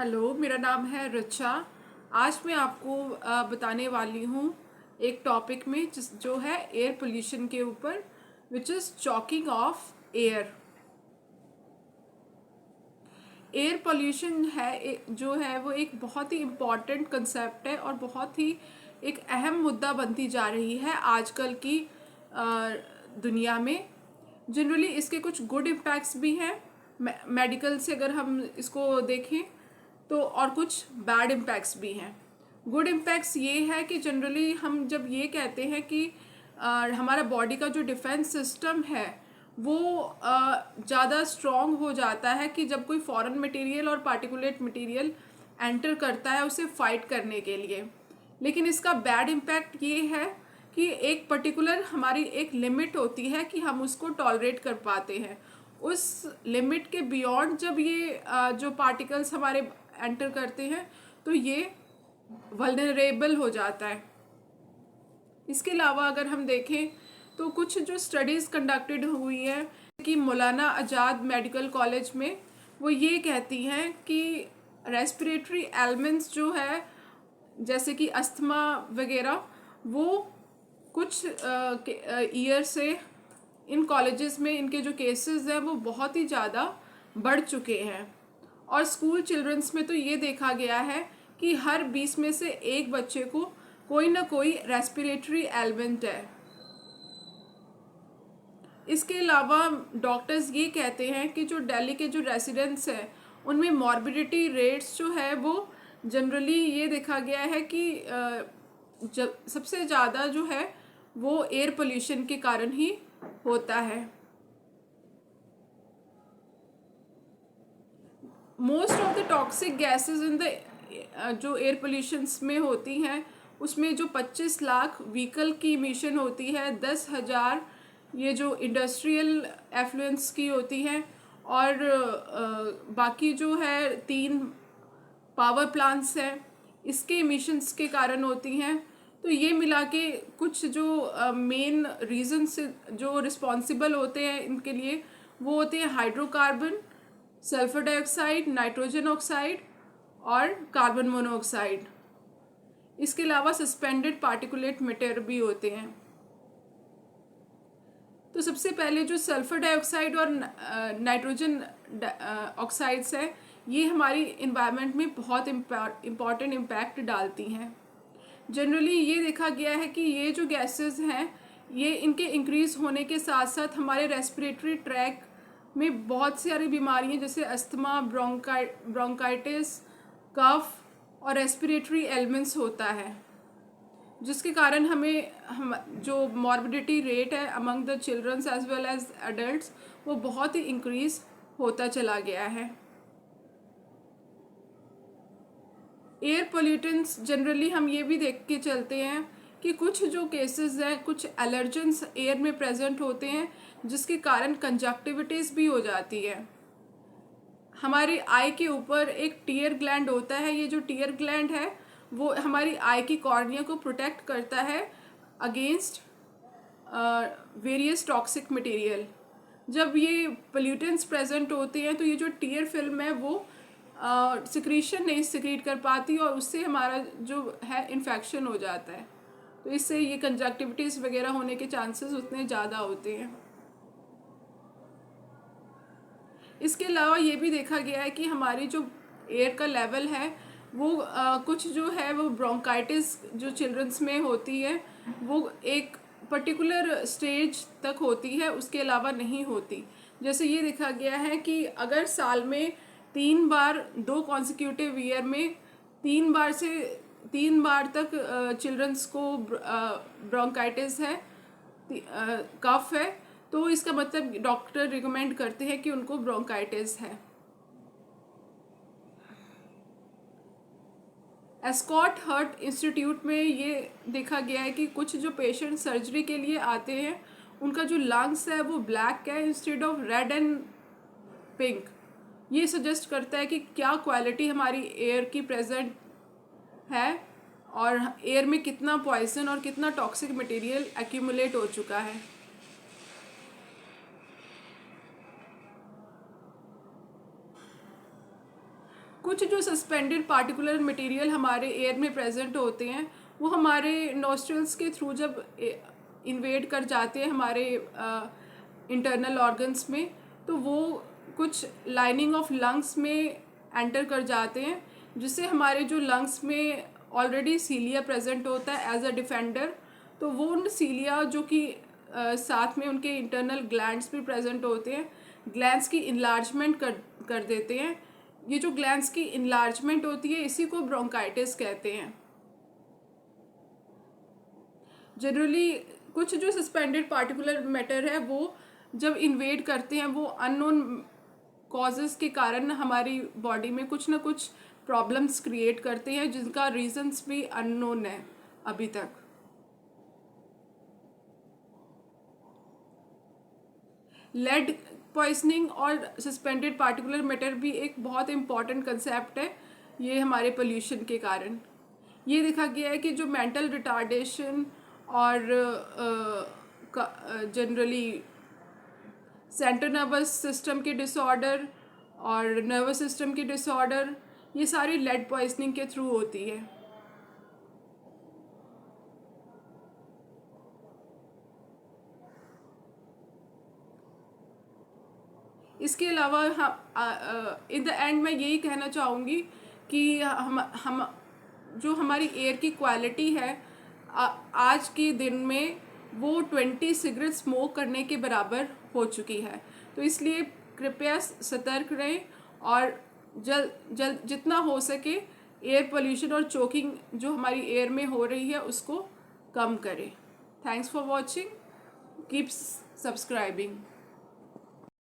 Hello, मेरा नाम है रिचा। आज मैं आपको बताने वाली हूँ एक टॉपिक में जो है एयर पोल्यूशन के ऊपर, which is choking of air. Air pollution जो है वो एक बहुत ही इम्पॉर्टेंट कंसेप्ट है और बहुत ही एक अहम मुद्दा बनती जा रही है आजकल की दुनिया में। जनरली इसके कुछ गुड इम्पैक्ट्स भी हैं मेडिकल से अगर हम इसको देखें तो, और कुछ बैड इम्पैक्ट्स भी हैं। गुड इम्पैक्ट्स ये है कि जनरली हम जब ये कहते हैं कि हमारा बॉडी का जो डिफेंस सिस्टम है वो ज़्यादा स्ट्रॉन्ग हो जाता है कि जब कोई फॉरेन मटेरियल और पार्टिकुलेट मटेरियल एंटर करता है उसे फाइट करने के लिए। लेकिन इसका बैड इम्पैक्ट ये है कि एक पर्टिकुलर हमारी एक लिमिट होती है कि हम उसको टॉलरेट कर पाते हैं। उस लिमिट के बियॉन्ड जब ये जो पार्टिकल्स हमारे एंटर करते हैं तो ये वल्नरेबल हो जाता है। इसके अलावा अगर हम देखें तो कुछ जो स्टडीज़ कंडक्टेड हुई है कि मौलाना आज़ाद मेडिकल कॉलेज में, वो ये कहती हैं कि रेस्पिरेटरी एलिमेंट्स जो है जैसे कि अस्थमा वगैरह, वो कुछ ईयर से इन कॉलेजेस में इनके जो केसेस हैं वो बहुत ही ज़्यादा बढ़ चुके हैं। और स्कूल चिल्ड्रंस में तो ये देखा गया है कि हर 20 में से एक बच्चे को कोई ना कोई रेस्पिरेटरी एलिमेंट है। इसके अलावा डॉक्टर्स ये कहते हैं कि जो दिल्ली के जो रेसिडेंट्स हैं उनमें मॉर्बिडिटी रेट्स जो है वो जनरली ये देखा गया है कि सबसे ज़्यादा जो है वो एयर पोल्यूशन के कारण ही होता है। Most of the toxic gases in the जो एयर पोल्यूशंस में होती हैं उसमें जो 25 लाख व्हीकल की इमिशन होती है, 10,000 ये जो इंडस्ट्रियल एफ्लुएंस की होती है, और बाकी जो है 3 पावर प्लांट्स हैं इसके इमिशंस के कारण होती हैं। तो ये मिला के कुछ जो मेन रीजंस जो रिस्पॉन्सिबल होते हैं इनके लिए वो होते हैं hydrocarbon, sulphur dioxide, nitrogen oxide और कार्बन मोनोऑक्साइड। इसके अलावा सस्पेंडेड पार्टिकुलेट मैटर भी होते हैं। तो सबसे पहले जो सल्फर डाइऑक्साइड और नाइट्रोजन ऑक्साइड्स हैं ये हमारी इन्वायरमेंट में बहुत इम्पॉर्टेंट इम्पैक्ट डालती हैं। जनरली ये देखा गया है कि ये जो गैसेस हैं ये इनके इंक्रीज़ होने के साथ साथ हमारे रेस्पिरेटरी ट्रैक में बहुत सारी बीमारियां जैसे अस्थमा, ब्रोंकाइटिस, कफ और रेस्पिरेटरी एलिमेंट्स होता है, जिसके कारण हम जो मॉर्बिडिटी रेट है among the childrens as well as adults वो बहुत ही इंक्रीज़ होता चला गया है। एयर पोल्यूटेंट्स जनरली हम ये भी देख के चलते हैं कि कुछ जो केसेस हैं कुछ एलर्जेंस एयर में प्रेजेंट होते हैं जिसके कारण कंजक्टिविटीज़ भी हो जाती है। हमारी आई के ऊपर एक टीयर ग्लैंड होता है। ये जो टीयर ग्लैंड है वो हमारी आई की कॉर्निया को प्रोटेक्ट करता है अगेंस्ट वेरियस टॉक्सिक मटेरियल। जब ये पोल्यूटेंट्स प्रेजेंट होते हैं तो ये जो टीयर फिल्म है वो सिक्रीशन नहीं सिक्रीट कर पाती और उससे हमारा जो है इन्फेक्शन हो जाता है। तो इससे ये कंजक्टिविटीज़ वगैरह होने के चांसेस उतने ज़्यादा होते हैं। इसके अलावा ये भी देखा गया है कि हमारी जो एयर का लेवल है वो कुछ जो है वो ब्रोंकाइटिस जो चिल्ड्रंस में होती है वो एक पर्टिकुलर स्टेज तक होती है, उसके अलावा नहीं होती। जैसे ये देखा गया है कि अगर साल में 3 बार 2 कॉन्सिक्यूटिव ईयर में 3 बार तक चिल्ड्रंस को ब्रोंकाइटिस है, कफ है, तो इसका मतलब डॉक्टर रिकमेंड करते हैं कि उनको ब्रोंकाइटिस है। एस्कॉट हार्ट इंस्टीट्यूट में ये देखा गया है कि कुछ जो पेशेंट सर्जरी के लिए आते हैं उनका जो लंग्स है वो ब्लैक है instead of red and pink. ये सजेस्ट करता है कि क्या क्वालिटी हमारी एयर की प्रेजेंट है और एयर में कितना पॉइजन और कितना टॉक्सिक मटेरियल एक्यूमुलेट हो चुका है। कुछ जो सस्पेंडेड पार्टिकुलर मटेरियल हमारे एयर में प्रेजेंट होते हैं वो हमारे नॉस्ट्रल्स के थ्रू जब इन्वेड कर जाते हैं हमारे इंटरनल ऑर्गन्स में, तो वो कुछ लाइनिंग ऑफ लंग्स में एंटर कर जाते हैं, जिससे हमारे जो लंग्स में ऑलरेडी सीलिया प्रेजेंट होता है एज अ डिफेंडर, तो वो उन सीलिया जो कि साथ में उनके इंटरनल ग्लैंड्स भी प्रेजेंट होते हैं, ग्लैंड्स की इन्लार्जमेंट कर देते हैं। ये जो ग्लैंड्स की इन्लार्जमेंट होती है इसी को ब्रोंकाइटिस कहते हैं। जनरली कुछ जो सस्पेंडेड पार्टिकुलर मैटर है वो जब इन्वेड करते हैं वो अननोन कॉजेज़ के कारण हमारी बॉडी में कुछ ना कुछ प्रॉब्लम्स क्रिएट करते हैं, जिनका रीजंस भी अननोन है अभी तक। लेड पॉइजनिंग और सस्पेंडेड पार्टिकुलर मैटर भी एक बहुत इम्पॉर्टेंट कंसेप्ट है ये हमारे पोल्यूशन के कारण। ये देखा गया है कि जो मेंटल रिटार्डेशन और जनरली सेंट्रल नर्वस सिस्टम के डिसऑर्डर और नर्वस सिस्टम की डिसऑर्डर, ये सारी लेड पॉइजनिंग के थ्रू होती है। इसके अलावा इन द एंड मैं यही कहना चाहूँगी कि हम जो हमारी एयर की क्वालिटी है आज के दिन में वो 20 सिगरेट स्मोक करने के बराबर हो चुकी है। तो इसलिए कृपया सतर्क रहें और जल्द जितना हो सके एयर पोल्यूशन और चोकिंग जो हमारी एयर में हो रही है उसको कम करें। Thanks for watching, keep subscribing.